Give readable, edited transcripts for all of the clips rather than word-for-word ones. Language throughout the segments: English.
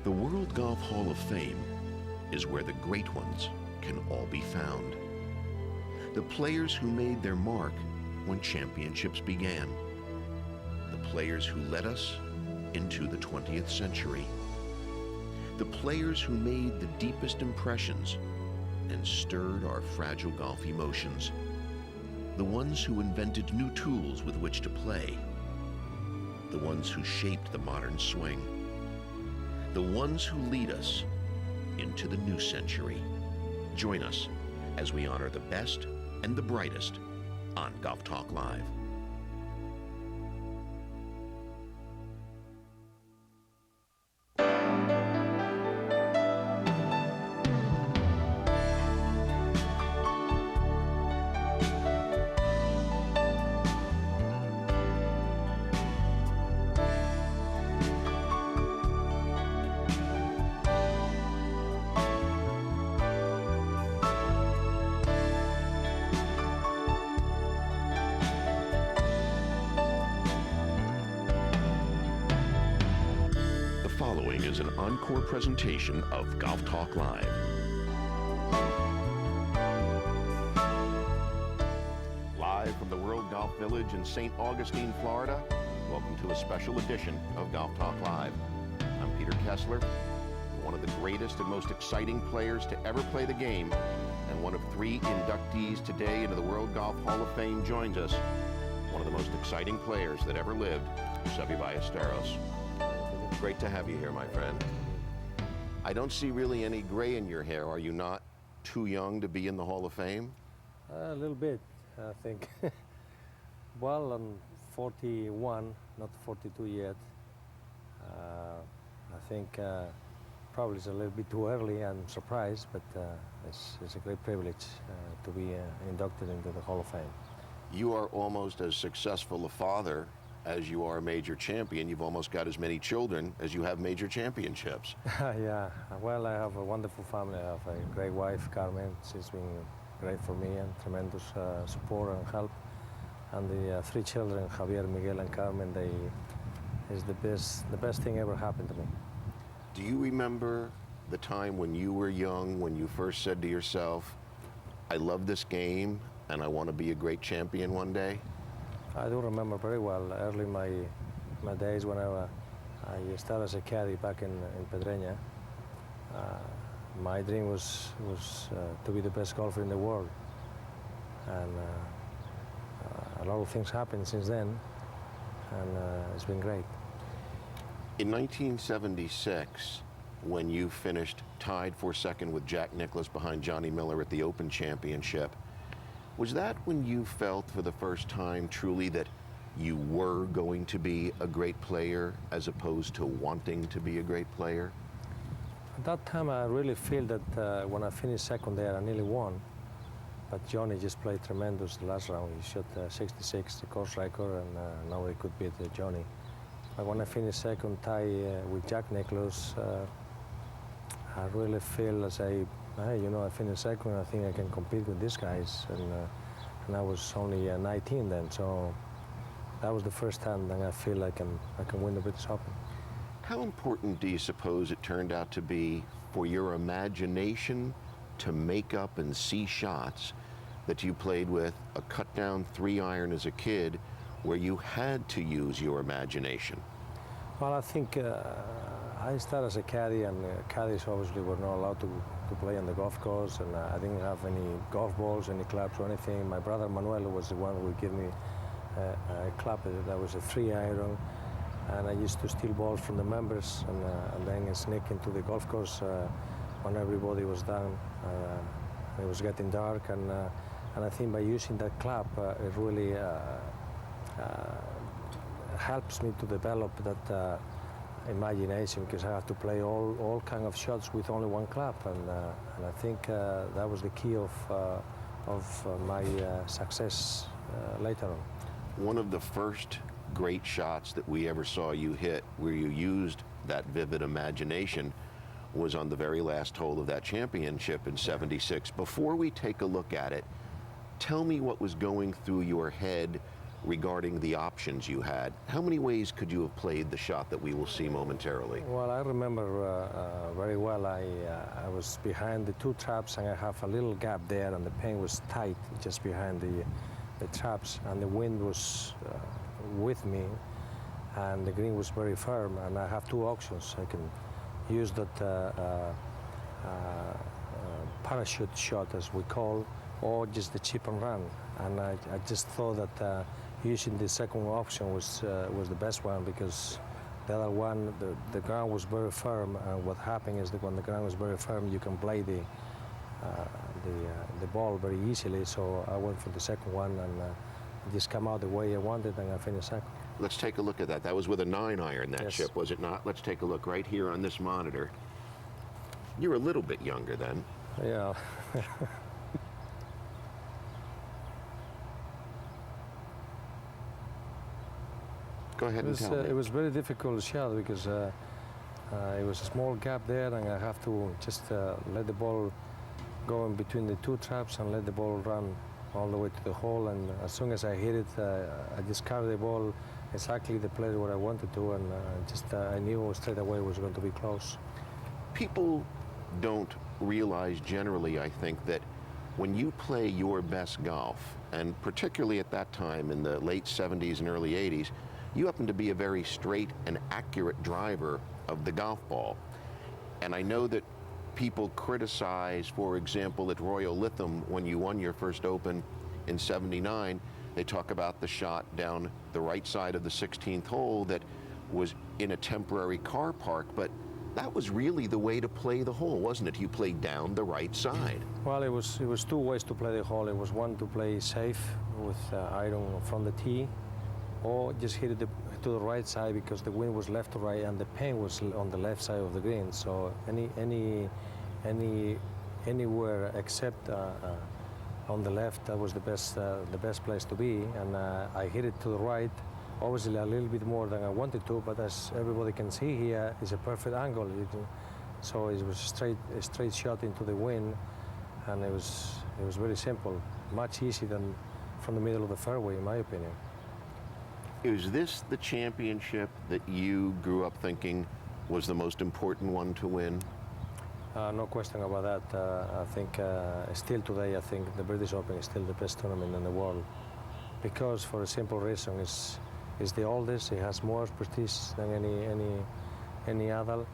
The World Golf Hall of Fame is where the great ones can all be found. The players who made their mark when championships began. The players who led us into the 20th century. The players who made the deepest impressions and stirred our fragile golf emotions. The ones who invented new tools with which to play. The ones who shaped the modern swing. The ones who lead us into the new century. Join us as we honor the best and the brightest on Golf Talk Live. Is an encore presentation of Golf Talk Live. Live from the World Golf Village in St. Augustine, Florida, welcome to a special edition of Golf Talk Live. I'm Peter Kessler, one of the greatest and most exciting players to ever play the game, and one of 3 inductees today into the World Golf Hall of Fame joins us, one of the most exciting players that ever lived, Seve Ballesteros. Great to have you here, my friend. I don't see really any gray in your hair. Are you not too young to be in the Hall of Fame? A little bit, I think. Well, I'm 41, not 42 yet. I think probably it's a little bit too early. I'm surprised, but it's a great privilege to be inducted into the Hall of Fame. You are almost as successful a father as you are a major champion. You've almost got as many children as you have major championships. Yeah, well, I have a wonderful family. I have a great wife, Carmen. She's been great for me and tremendous support and help. And the 3 children, Javier, Miguel, and Carmen, is the best thing ever happened to me. Do you remember the time when you were young, when you first said to yourself, I love this game and I want to be a great champion one day? I do remember very well, early my days when I started as a caddy back in Pedreña. My dream was to be the best golfer in the world. And a lot of things happened since then, and it's been great. In 1976, when you finished tied for second with Jack Nicklaus behind Johnny Miller at the Open Championship, was that when you felt for the first time truly that you were going to be a great player as opposed to wanting to be a great player? At that time, I really feel that when I finished second there, I nearly won. But Johnny just played tremendous the last round. He shot 66, the course record, and now he could beat Johnny. But when I finished second tie with Jack Nicklaus, I really feel as hey, you know, I finished second, I think I can compete with these guys. And I was only 19 then, so that was the first time that I feel I can win the British Open. How important do you suppose it turned out to be for your imagination to make up and see shots that you played with a cut-down 3-iron as a kid where you had to use your imagination? Well, I think I started as a caddy, and caddies obviously were not allowed to play on the golf course, and I didn't have any golf balls, any clubs or anything. My brother Manuel was the one who would give me a club that was a 3-iron, and I used to steal balls from the members and then sneak into the golf course when everybody was done. It was getting dark, and I think by using that club, it really helps me to develop that imagination, because I have to play all kind of shots with only one club, and I think that was the key of my success later on. One of the first great shots that we ever saw you hit, where you used that vivid imagination, was on the very last hole of that championship in '76. Before we take a look at it, tell me what was going through your head regarding the options you had. How many ways could you have played the shot that we will see momentarily? Well, I remember very well. I was behind the two traps, and I have a little gap there, and the pin was tight just behind the traps, and the wind was with me, and the green was very firm. And I have two options. I can use that parachute shot, as we call, or just the chip and run. And I just thought that using the second option was the best one, because the other one, the ground was very firm, and what happened is that when the ground was very firm, you can play the ball very easily. So I went for the second one, and just come out the way I wanted, and I finished second. Let's take a look at that. That was with a 9-iron, that Yes. chip, was it not? Let's take a look right here on this monitor. You're a little bit younger then. Yeah. Go ahead and tell me. It was very difficult shot, because it was a small gap there, and I have to just let the ball go in between the two traps and let the ball run all the way to the hole. And as soon as I hit it, I just carried the ball exactly the place where I wanted to, and I knew straight away it was going to be close. People don't realize generally, I think, that when you play your best golf, and particularly at that time in the late 70s and early 80s, you happen to be a very straight and accurate driver of the golf ball. And I know that people criticize, for example, at Royal Lytham, when you won your first Open in '79, they talk about the shot down the right side of the 16th hole that was in a temporary car park, but that was really the way to play the hole, wasn't it? You played down the right side. Well, it was two ways to play the hole. It was one to play safe with iron from the tee, or just hit it to the right side, because the wind was left to right and the pin was on the left side of the green. So anywhere except on the left, that was the best place to be. And I hit it to the right, obviously a little bit more than I wanted to, but as everybody can see here, it's a perfect angle. So it was a straight shot into the wind, and it was very simple, much easier than from the middle of the fairway, in my opinion. Is this the championship that you grew up thinking was the most important one to win? No question about that. I think still today, I think the British Open is still the best tournament in the world, because for a simple reason, it's the oldest. It has more prestige than any other,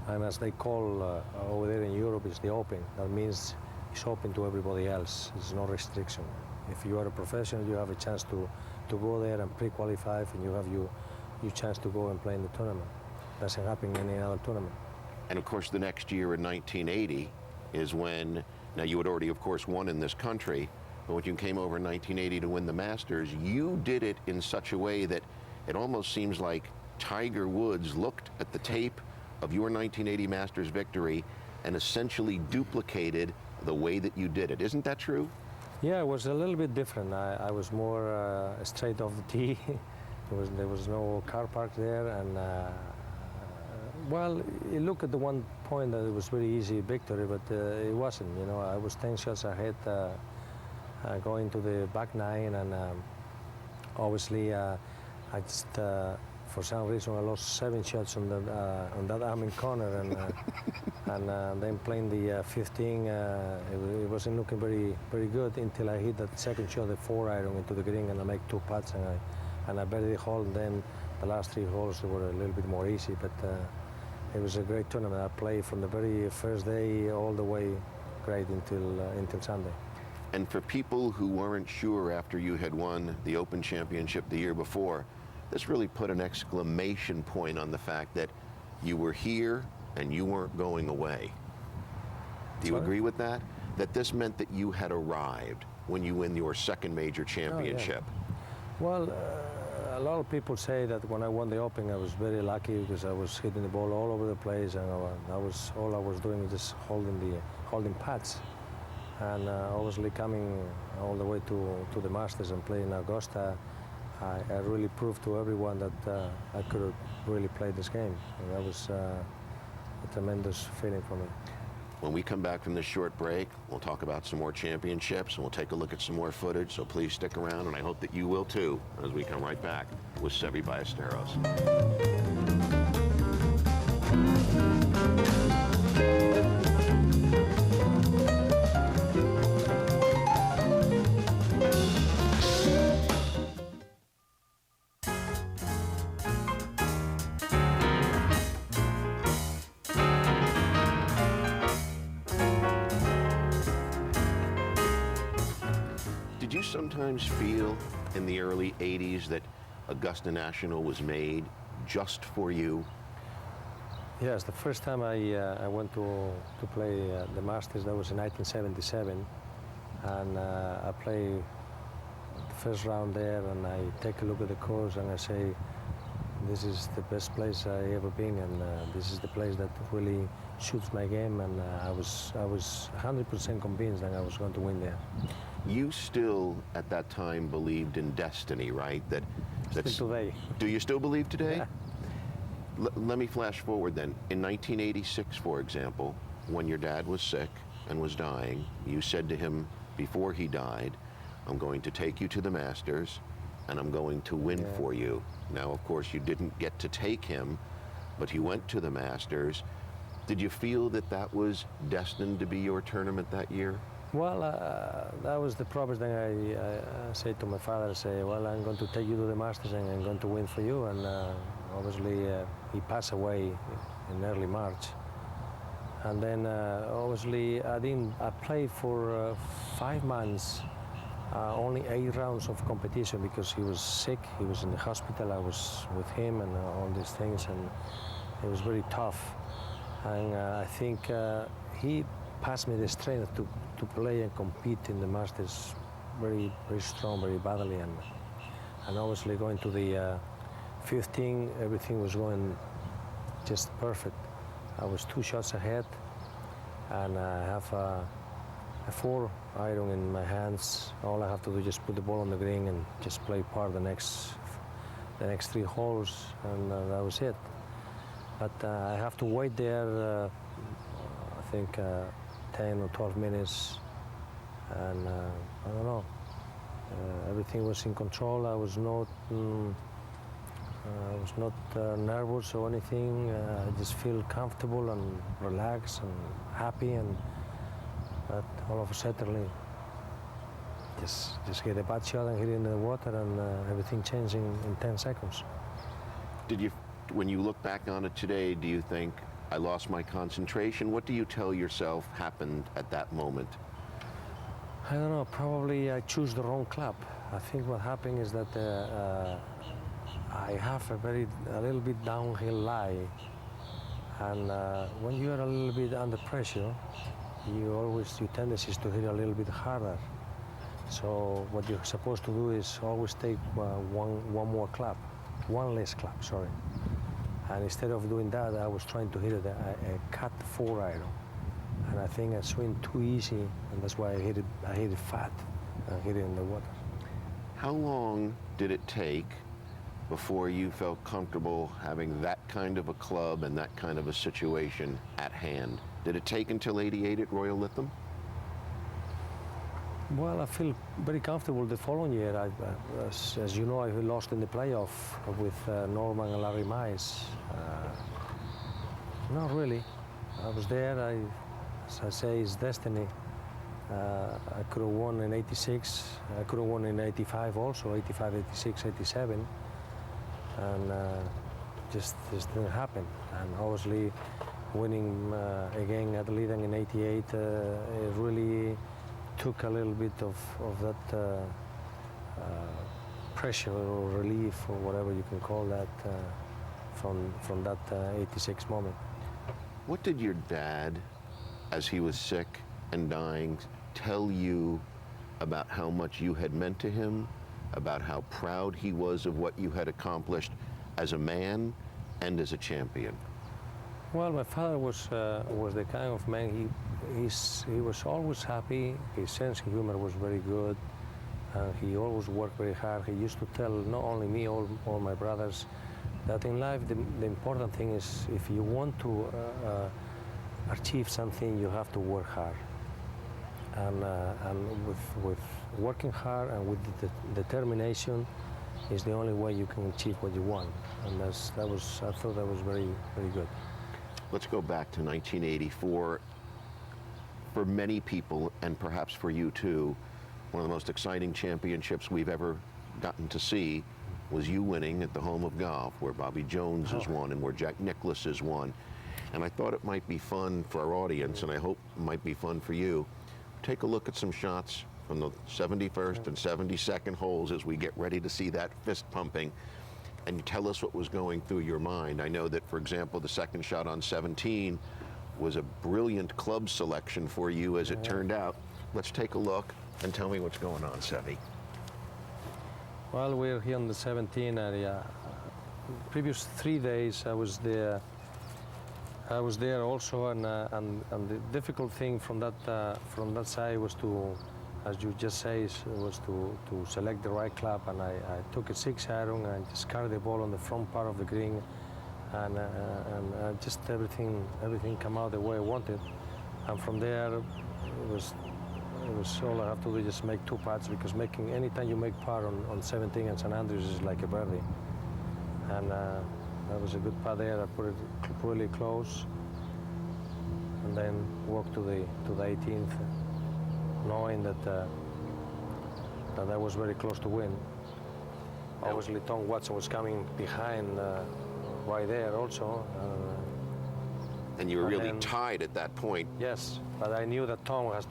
and as they call over there in Europe, it's the Open. That means it's open to everybody else. There's no restriction. If you are a professional, you have a chance to go there and pre-qualify, and you have your chance to go and play in the tournament. Doesn't happen in any other tournament. And of course, the next year in 1980 is when, now you had already, of course, won in this country, but when you came over in 1980 to win the Masters, you did it in such a way that it almost seems like Tiger Woods looked at the tape of your 1980 Masters victory and essentially duplicated the way that you did it. Isn't that true? Yeah, it was a little bit different. I was more straight off the tee. There was no car park there, and well, it looked at the one point that it was very easy victory, but it wasn't. You know, I was 10 shots ahead going to the back nine, and obviously I just for some reason I lost 7 shots on that Amin corner, and then playing the 15, it wasn't looking very good until I hit that second shot, the 4-iron into the green, and I make 2 putts, and I buried the hole. And then the last 3 holes were a little bit more easy, but it was a great tournament. I played from the very first day all the way great until Sunday. And for people who weren't sure after you had won the Open Championship the year before, this really put an exclamation point on the fact that you were here and you weren't going away. Do you agree with that? That this meant that you had arrived when you win your second major championship? Oh, yeah. Well, a lot of people say that when I won the Open, I was very lucky because I was hitting the ball all over the place, and all I was doing was just holding putts. And obviously coming all the way to the Masters and playing Augusta, I really proved to everyone that I could really play this game. And that was a tremendous feeling for me. When we come back from this short break, we'll talk about some more championships and we'll take a look at some more footage, so please stick around, and I hope that you will too, as we come right back with Seve Ballesteros. Did you sometimes feel in the early 80s that Augusta National was made just for you? Yes, the first time I went to play the Masters, that was in 1977, and I play the first round there, and I take a look at the course and I say, this is the best place I ever been, and this is the place that really suits my game, and I was 100% convinced that I was going to win there. You still, at that time, believed in destiny, right? Still today. Do you still believe today? Yeah. Let me flash forward then. In 1986, for example, when your dad was sick and was dying, you said to him before he died, I'm going to take you to the Masters and I'm going to win for you. Now, of course, you didn't get to take him, but he went to the Masters. Did you feel that that was destined to be your tournament that year? Well, that was the promise that I said to my father. I say, well, I'm going to take you to the Masters and I'm going to win for you. And obviously, he passed away in early March. And then, obviously, I played for 5 months, only 8 rounds of competition because he was sick. He was in the hospital. I was with him and all these things, and it was very tough. And I think he passed me the strength to play and compete in the Masters very, very strong, very badly. And obviously going to the 15, everything was going just perfect. I was 2 shots ahead, and I have a 4 iron in my hands. All I have to do is just put the ball on the green and just play par the next 3 holes, and that was it. But I have to wait there, I think 10 or 12 minutes, and I don't know. Everything was in control. I was not nervous or anything. I just feel comfortable and relaxed and happy, but all of a sudden, just get a bad shot and hit it in the water, and everything changed in 10 seconds. When you look back on it today, do you think, I lost my concentration? What do you tell yourself happened at that moment? I don't know, probably I chose the wrong club. I think what happened is that I have a little bit downhill lie, and when you are a little bit under pressure, your tendency is to hit a little bit harder. So what you're supposed to do is always take one less club, sorry. And instead of doing that, I was trying to hit a cut 4 iron. And I think I swing too easy, and that's why I hit it fat and hit it in the water. How long did it take before you felt comfortable having that kind of a club and that kind of a situation at hand? Did it take until '88 at Royal Lytham? Well, I feel very comfortable the following year. As you know, I lost in the playoff with Norman and Larry Mize. Not really. I was there. As I say, it's destiny. I could have won in '86. I could have won in '85 also, '85, '86, '87. And just didn't happen. And obviously, winning again at Lytham in '88, it really took a little bit of that pressure or relief or whatever you can call that from that '86 moment. What did your dad, as he was sick and dying, tell you about how much you had meant to him, about how proud he was of what you had accomplished as a man and as a champion? Well, my father was the kind of man, he was always happy. His sense of humor was very good. He always worked very hard. He used to tell not only me, all my brothers, that in life the important thing is if you want to achieve something, you have to work hard. And with working hard and with determination is the only way you can achieve what you want. And I thought that was very, very good. Let's go back to 1984. For many people, and perhaps for you too, one of the most exciting championships we've ever gotten to see was you winning at the home of golf, where Bobby Jones has won and where Jack Nicklaus has won. And I thought it might be fun for our audience, and I hope it might be fun for you. Take a look at some shots from the 71st and 72nd holes as we get ready to see that fist pumping, and you tell us what was going through your mind. I know that, for example, the second shot on 17 was a brilliant club selection for you, as it turned out. Let's take a look and tell me what's going on, Seve. Well, we're here on the 17 area. Previous 3 days I was there. I was there also, and the difficult thing from that side was to, as you just say, was to select the right club. And I took a 6-iron and just carried the ball on the front part of the green, and just everything came out the way I wanted. And from there, it was all I have to do, just make 2 putts, because anytime you make par on 17 and St Andrews is like a birdie. And that was a good putt there. I put it really close, and then walked to the 18th, knowing that that was very close to win. Obviously, Tom Watson was coming behind right there also. And you were really tied at that point. Yes, but I knew that Tom has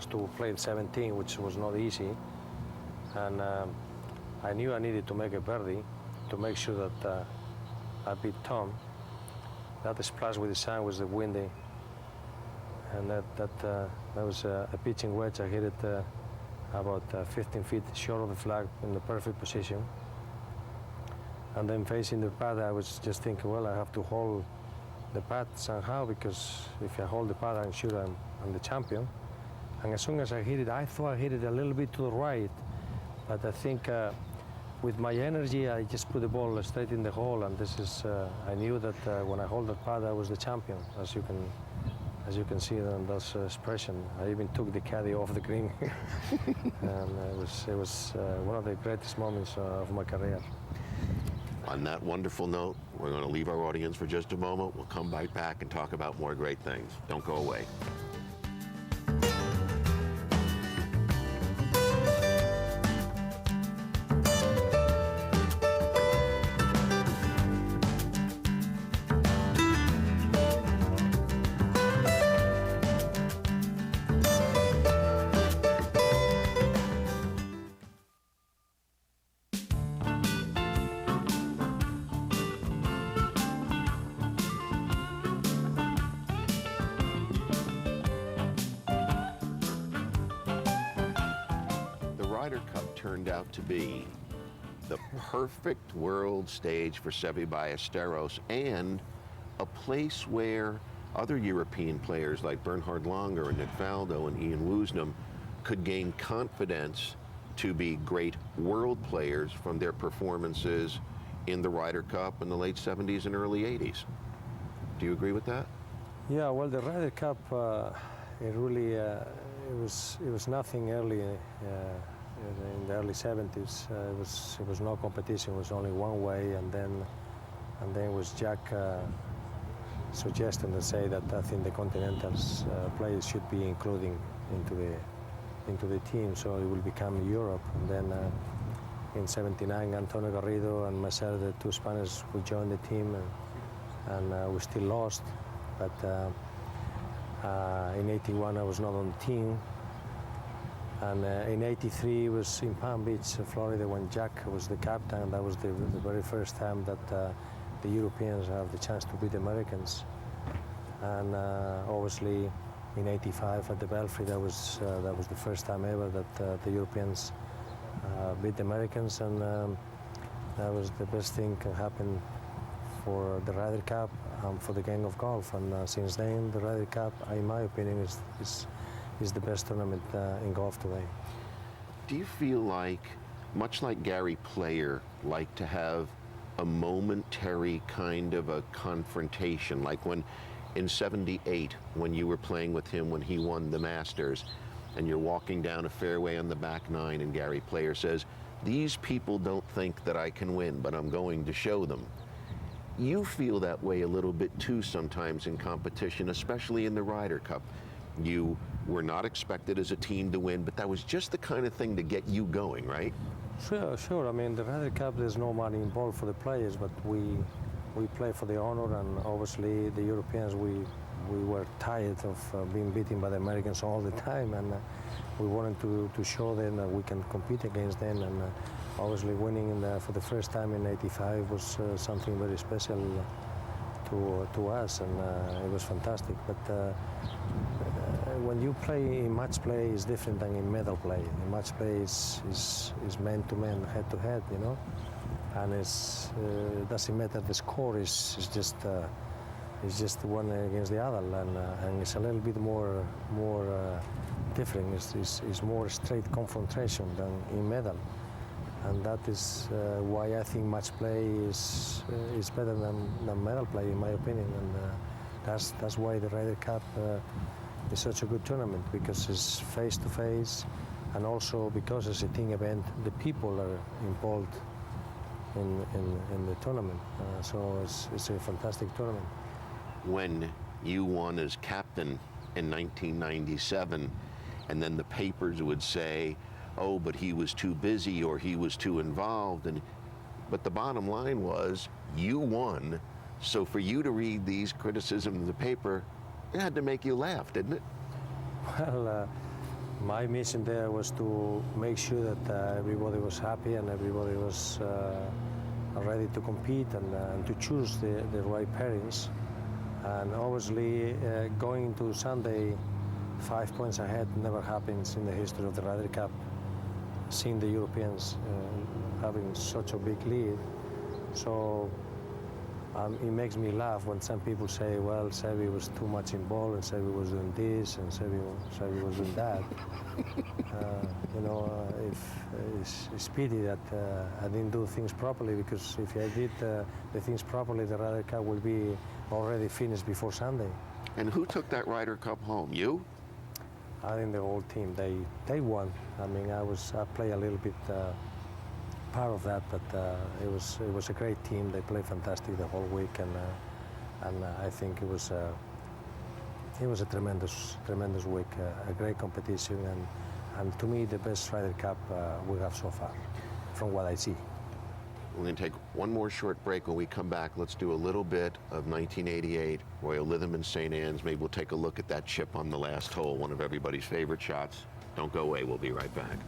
to play the 17, which was not easy, and I knew I needed to make a birdie to make sure that I beat Tom. That splash with the sun was the windy, and that was a pitching wedge. I hit it about 15 feet short of the flag in the perfect position. And then facing the pad, I was just thinking, well, I have to hold the pad somehow, because if I hold the pad, I'm sure I'm the champion. And as soon as I hit it, I thought I hit it a little bit to the right, but I think with my energy, I just put the ball straight in the hole, and I knew that when I hold the pad, I was the champion, as you can see in that expression. I even took the caddy off the green, and it was one of the greatest moments of my career. On that wonderful note, we're going to leave our audience for just a moment. We'll come right back and talk about more great things. Don't go away. Ryder Cup turned out to be the perfect world stage for Seve Ballesteros, and a place where other European players like Bernhard Langer and Nick Faldo and Ian Woosnam could gain confidence to be great world players from their performances in the Ryder Cup in the late 70s and early 80s. Do you agree with that? Yeah, well, the Ryder Cup, it really, it was nothing early. In the early 70s, it was no competition. It was only one way, and then it was Jack suggesting to say that I think the Continentals players should be including into the team, so it will become Europe. And then in '79, Antonio Garrido and myself, the 2 Spaniards, we joined the team, and we still lost. But in '81, I was not on the team. And in '83, it was in Palm Beach, Florida, when Jack was the captain. That was the very first time that the Europeans have the chance to beat the Americans. And obviously, in '85 at the Belfry, that was the first time ever that the Europeans beat the Americans, and that was the best thing can happen for the Ryder Cup and for the game of golf. And since then, the Ryder Cup, in my opinion, is the best tournament in golf today. Do you feel like, much like Gary Player, like to have a momentary kind of a confrontation, like when in '78 when you were playing with him when he won the Masters, and you're walking down a fairway on the back nine, and Gary Player says, "These people don't think that I can win, but I'm going to show them." You feel that way a little bit too sometimes in competition, especially in the Ryder Cup. You were not expected as a team to win, but that was just the kind of thing to get you going, right? Sure. I mean, the Ryder Cup, there's no money involved for the players, but we play for the honor, and obviously the Europeans, we were tired of being beaten by the Americans all the time, and we wanted to show them that we can compete against them, and obviously winning for the first time in '85 was something very special to us, and it was fantastic. But when you play in match play, is different than in medal play. In match play is man to man, head to head, you know, and it doesn't matter. The score is just one against the other, and it's a little bit more different. It's more straight confrontation than in medal, and that is why I think match play is better than medal play, in my opinion, and that's why the Ryder Cup is such a good tournament, because it's face to face, and also because it's a team event, the people are involved in the tournament, so it's a fantastic tournament. When you won as captain in 1997, and then the papers would say, "Oh, but he was too busy," or "he was too involved," but the bottom line was you won, so for you to read these criticisms in the paper, it had to make you laugh, didn't it? Well, my mission there was to make sure that everybody was happy and everybody was ready to compete, and to choose the right pairings. And obviously, going into Sunday 5 points ahead never happens in the history of the Ryder Cup. Seeing the Europeans having such a big lead, so it makes me laugh when some people say, "Well, Seve was too much involved, and Seve was doing this, and Seve was doing that." You know, it's pity that I didn't do things properly, because if I did the things properly, the Ryder Cup will be already finished before Sunday. And who took that Ryder Cup home? You? I think the whole team, they won. I mean, I played a little bit part of that, but it was a great team. They played fantastic the whole week, and I think it was a tremendous week, a great competition, and to me the best Ryder Cup we have so far, from what I see. We're going to take one more short break. When we come back, let's do a little bit of 1988, Royal Lytham and St. Anne's. Maybe we'll take a look at that chip on the last hole, one of everybody's favorite shots. Don't go away. We'll be right back.